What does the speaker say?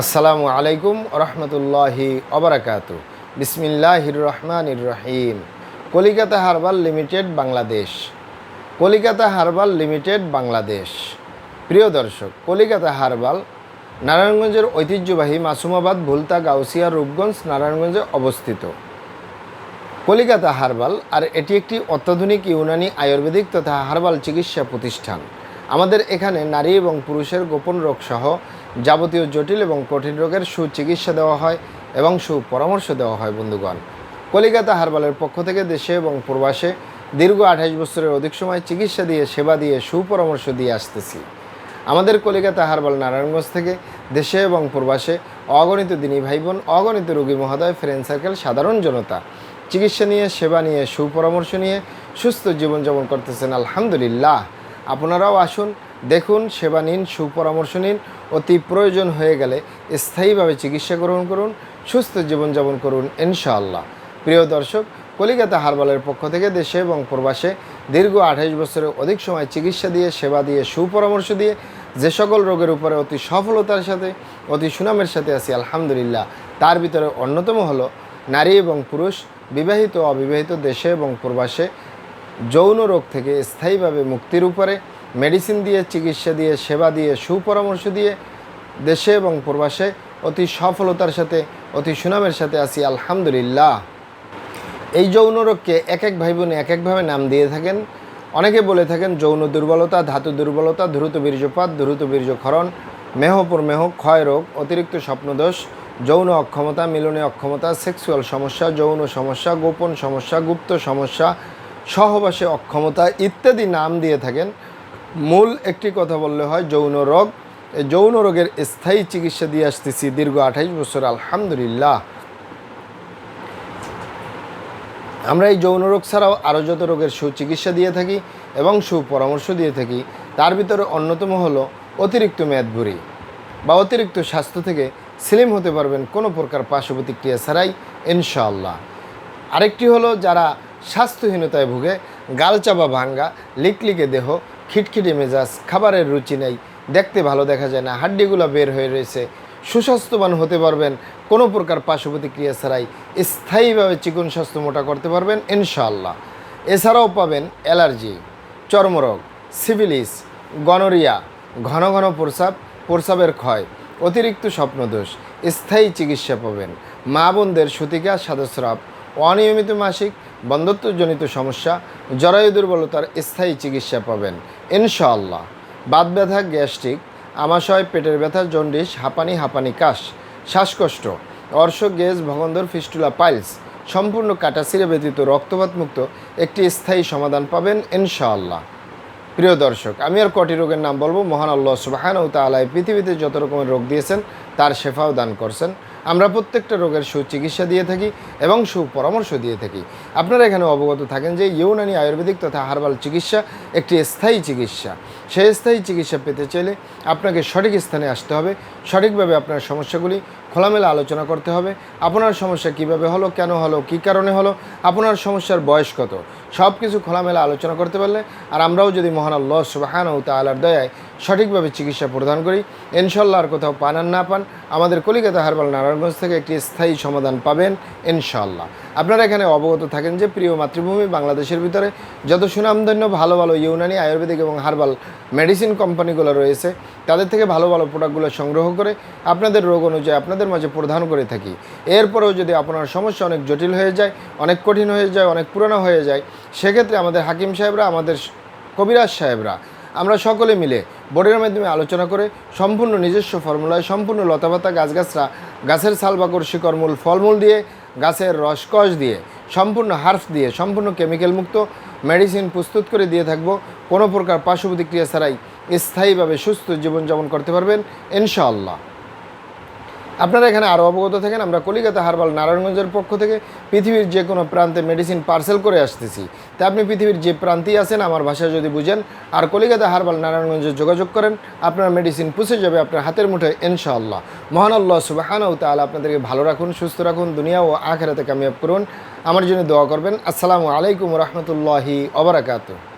আসসালামু আলাইকুম রহমতুল্লাহি ওবারাকাতু। বিসমিল্লাহির রহমানির রহিম। Kalikata herbal limited Bangladesh. Kalikata herbal limited Bangladesh. প্রিয় দর্শক, কলিকাতা হার্বাল নারায়ণগঞ্জের ঐতিহ্যবাহী মাসুমাবাদ, ভুলতা, গাউসিয়া, রূপগঞ্জ, নারায়ণগঞ্জে অবস্থিত। কলিকাতা হার্বাল আর এটি একটি অত্যাধুনিক ইউনানি আয়ুর্বেদিক তথা হার্বাল চিকিৎসা প্রতিষ্ঠান। আমাদের এখানে নারী এবং পুরুষের গোপন রোগ সহ যাবতীয় জটিল এবং কঠিন রোগের সুচিকিৎসা দেওয়া হয় এবং সুপরামর্শ দেওয়া হয়। বন্ধুগণ, কলিকাতা হার্বালের পক্ষ থেকে দেশে এবং প্রবাসে দীর্ঘ 28 বছরের অধিক সময় চিকিৎসা দিয়ে, সেবা দিয়ে, সুপরামর্শ দিয়ে আসতেছি। আমাদের কলিকাতা হার্বাল নারায়ণগঞ্জ থেকে দেশে এবং প্রবাসে অগণিত দিনী ভাই বোন, অগণিত রোগী মহোদয়, ফ্রেন্ড সার্কেল, সাধারণ জনতা চিকিৎসা নিয়ে, সেবা নিয়ে, সুপরামর্শ নিয়ে সুস্থ জীবনযাপন করতেছেন। আলহামদুলিল্লাহ। আপনারাও আসুন, দেখুন, সেবা নিন, সুপরামর্শ নিন। অতি প্রয়োজন হয়ে গেলে স্থায়ীভাবে চিকিৎসা গ্রহণ করুন, সুস্থ জীবনযাপন করুন ইনশাআল্লাহ। প্রিয় দর্শক, কলিকাতা হার্বালের পক্ষ থেকে দেশে এবং প্রবাসে দীর্ঘ 28 বছরের অধিক সময় চিকিৎসা দিয়ে, সেবা দিয়ে, সুপরামর্শ দিয়ে যে সকল রোগের উপরে অতি সফলতার সাথে, অতি সুনামের সাথে আছি আলহামদুলিল্লাহ, তার ভিতরে অন্যতম হলো নারী এবং পুরুষ, বিবাহিত, অবিবাহিত, দেশে এবং প্রবাসে যৌন রোগ থেকে স্থায়ীভাবে মুক্তির উপরে মেডিসিন দিয়ে, চিকিৎসা দিয়ে, সেবা দিয়ে, সুপরামর্শ দিয়ে দেশে এবং প্রবাসে অতি সফলতার সাথে, অতি সুনামের সাথে আছি আলহামদুলিল্লাহ। এই যৌন রোগকে এক এক ভাই বোন এক একভাবে নাম দিয়ে থাকেন। অনেকে বলে থাকেন যৌন দুর্বলতা, ধাতু দুর্বলতা, দ্রুত বীর্যপাত, দ্রুত বীর্যক্ষরণ, মেহ ক্ষয় রোগ, অতিরিক্ত স্বপ্নদোষ, যৌন অক্ষমতা, মিলনে অক্ষমতা, সেক্সুয়াল সমস্যা, যৌন সমস্যা, গোপন সমস্যা, গুপ্ত সমস্যা, সহবাসে অক্ষমতা ইত্যাদি নাম দিয়ে থাকেন। মূল একটি কথা বললে হয় যৌন রোগ। এই যৌন রোগের স্থায়ী চিকিৎসা দিয়ে আসতেছি দীর্ঘ 28 বছর আলহামদুলিল্লাহ। আমরা এই যৌন রোগ ছাড়াও আরও যত রোগের সুচিকিৎসা দিয়ে থাকি এবং সুপরামর্শ দিয়ে থাকি, তার ভিতরে অন্যতম হলো অতিরিক্ত মেদভুঁড়ি বা অতিরিক্ত স্বাস্থ্য থেকে স্লিম হতে পারবেন কোনো প্রকার পার্শ্ব প্রতিক্রিয়া ছাড়াই ইনশাআল্লাহ। আরেকটি হলো যারা স্বাস্থ্যহীনতায় ভুগে, গালচাপা ভাঙ্গা, লিকলিকে দেহ, খিটখিটে মেজাজ, খাবারের রুচি নেই, দেখতে ভালো দেখা যায় না, হাড্ডিগুলো বের হয়ে রয়েছে, সুস্বাস্থ্যবান হতে পারবেন কোনো প্রকার পার্শ্ব প্রতিক্রিয়া ছাড়াই, স্থায়ীভাবে চিকন স্বাস্থ্য মোটা করতে পারবেন ইনশাআল্লাহ। এছাড়াও পাবেন অ্যালার্জি, চর্মরোগ, সিফিলিস, গনোরিয়া, ঘন ঘন প্রস্রাবের ক্ষয়, অতিরিক্ত স্বপ্নদোষ, স্থায়ী চিকিৎসা পাবেন। মা বোনদের সূতিকা, সাদস্রাব, অনিয়মিত মাসিক, বন্ধ্যত্বজনিত সমস্যা, জরায়ু দুর্বলতার স্থায়ী চিকিৎসা পাবেন ইনশাআল্লাহ। বাত ব্যথা, গ্যাস্ট্রিক, আমাশয়, পেটের ব্যথা, জন্ডিস, হাঁপানি কাশ, শ্বাসকষ্ট, অর্শ, গেজ, ভগন্দর, ফিস্টুলা, পাইলস সম্পূর্ণ কাটাছিঁড়ে ব্যতীত রক্তপাতমুক্ত একটি স্থায়ী সমাধান পাবেন ইনশাআল্লাহ। প্রিয় দর্শক, আমি আর কটি রোগের নাম বলবো। মহান আল্লাহ সুবহানাহু ওয়া তাআলা পৃথিবীতে যত রকমের রোগ দিয়েছেন তার শেফাও দান করছেন। আমরা প্রত্যেকটা রোগের সুচিকিৎসা দিয়ে থাকি এবং সুপরামর্শ দিয়ে থাকি। আপনারা এখানে অবগত থাকেন যে ইউনানি আয়ুর্বেদিক তথা হার্বাল চিকিৎসা একটি স্থায়ী চিকিৎসা। সেই স্থায়ী চিকিৎসা পেতে চাইলে আপনাকে সঠিক স্থানে আসতে হবে, সঠিকভাবে আপনার সমস্যাগুলি খোলামেলা আলোচনা করতে হবে। আপনার সমস্যা কিভাবে হলো, কেন হলো, কী কারণে হলো, আপনার সমস্যার বয়স কত, সব কিছু খোলামেলা আলোচনা করতে পারলে, আর আমরাও যদি মহান আল্লাহ সুবহানাহু ওয়া তাআলার দয়ায় সঠিকভাবে চিকিৎসা প্রদান করি ইনশাআল্লাহ, আর কোথাও পান আর না পান, আমাদের কলিকাতা হার্বাল নারায়ণগঞ্জ থেকে একটি স্থায়ী সমাধান পাবেন ইনশাআল্লাহ। আপনারা এখানে অবগত থাকেন যে প্রিয় মাতৃভূমি বাংলাদেশের ভিতরে যত সুনামধন্য ভালো ভালো ইউনানি আয়ুর্বেদিক এবং হার্বাল মেডিসিন কোম্পানিগুলো রয়েছে, তাদের থেকে ভালো ভালো প্রোডাক্টগুলো সংগ্রহ করে আপনাদের রোগ অনুযায়ী আপনাদের মাঝে প্রদান করে থাকি। এরপরেও যদি আপনার সমস্যা অনেক জটিল হয়ে যায়, অনেক কঠিন হয়ে যায়, অনেক পুরানো হয়ে যায়, সেক্ষেত্রে আমাদের হাকিম সাহেবরা, আমাদের কবিরাজ সাহেবরা, আমরা সকলে মিলে বোর্ডের মাধ্যমে আলোচনা করে সম্পূর্ণ নিজস্ব ফর্মুলায়, সম্পূর্ণ লতাপাতা, গাছগাছরা, গাছের ছালবাকড়, শিকড়মূল, ফলমূল দিয়ে, গাছের রসকস দিয়ে, সম্পূর্ণ হার্বস দিয়ে, সম্পূর্ণ কেমিক্যাল মুক্ত মেডিসিন প্রস্তুত করে দিয়ে থাকবো। কোনো প্রকার পার্শ্ব প্রতিক্রিয়া ছাড়াই স্থায়ীভাবে সুস্থ জীবনযাপন করতে পারবেন ইনশাআল্লাহ। আপনারা এখানে আরও অবগত থাকেন, আমরা কলিকাতা হার্বাল নারায়ণগঞ্জের পক্ষ থেকে পৃথিবীর যে কোনো প্রান্তে মেডিসিন পার্সেল করে আসতেছি। তা আপনি পৃথিবীর যে প্রান্তেই আছেন, আমার ভাষায় যদি বুঝেন আর কলিকাতা হার্বাল নারায়ণগঞ্জে যোগাযোগ করেন, আপনার মেডিসিন পৌঁছে যাবে আপনার হাতের মুঠোয় ইনশাআল্লাহ। মহান আল্লাহ সুবহানাহু ওয়া তাআলা আপনাদেরকে ভালো রাখুন, সুস্থ রাখুন, দুনিয়া ও আখিরাতে কামিয়াব করুন। আমার জন্য দোয়া করবেন। আসসালামু আলাইকুম রহমতুল্লাহি ওয়া বারাকাতুহু।